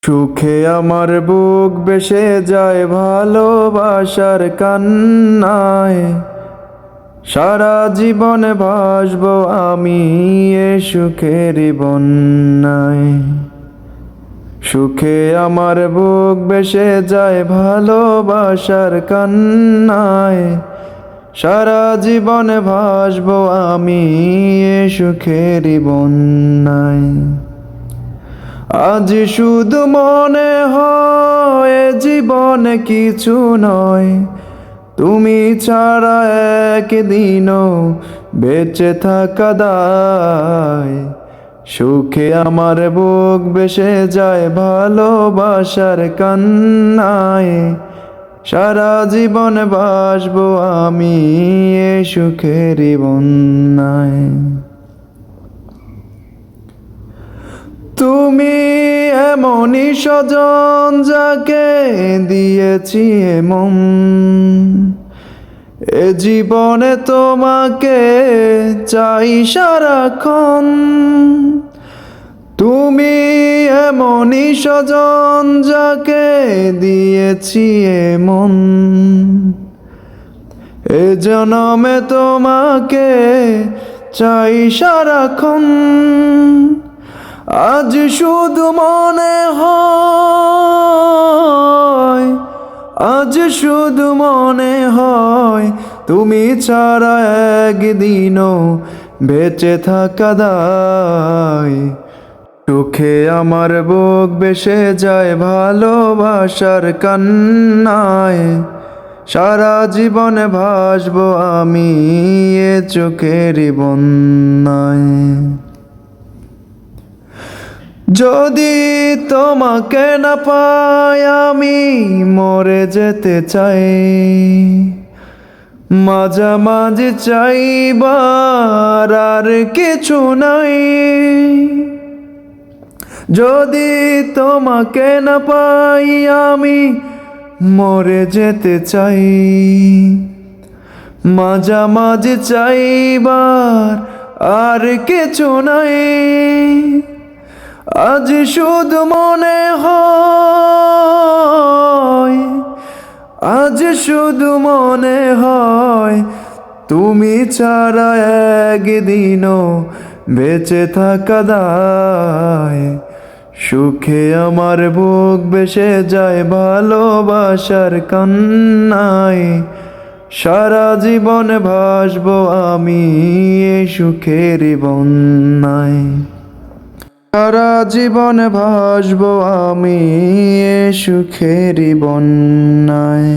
সুখে আমার বুক বেসে যায় ভালোবাসার কান্নায়, সারা জীবন ভাসবো আমি এ সুখেরই বন্যায়। সুখে আমার বুক বেসে যায় ভালোবাসার কান্নায়, সারা জীবন ভাসবো আমি এ সুখেরই বন্যায়। আজ শুধু মনে হয় জীবনে কিছু নয়, তুমি ছাড়া একদিনও বেঁচে থাকা দায়। সুখে আমার বুক বেসে যায় ভালোবাসার কান্নায়, সারা জীবন বাসবো আমি এ সুখেরই বন্যায়। তুমি এমনই স্বজন যাকে দিয়েছি মন, এ জীবনে তোমাকে চাই সারাক্ষণ। তুমি এমনই স্বজন যাকে দিয়েছি মন, এ জনমে তোমাকে চাই সারাক্ষণ। আজ শুধু মনে হয়, আজ শুধু মনে হয় তুমি ছাড়া একদিনও বেঁচে থাকা দায়। সুখে আমার বুক বেসে যায় ভালোবাসার কান্নায়, সারা জীবন ভাসবো আমি এ চোখেরই বন্যায়। যদি তোমাকে না পাই আমি মরে যেতে চাই, মাঝামাঝি চাইবার আর কিছু নাই। যদি তোমাকে না পাই আমি মরে যেতে চাই, মাঝামাঝি চাইবার আর কিছু নাই। আজ শুধু মনে হয়, আজ শুধু মনে হয় তুমি ছাড়া একদিনও বেঁচে থাকা দায়। সুখে আমার বুক বেসে যায় ভালোবাসার কান্নায়, সারা জীবন ভাসবো আমি এ সুখেরই বন্যায়। সারা জীবন ভাসবো আমি এ সুখেরই বন্যায়।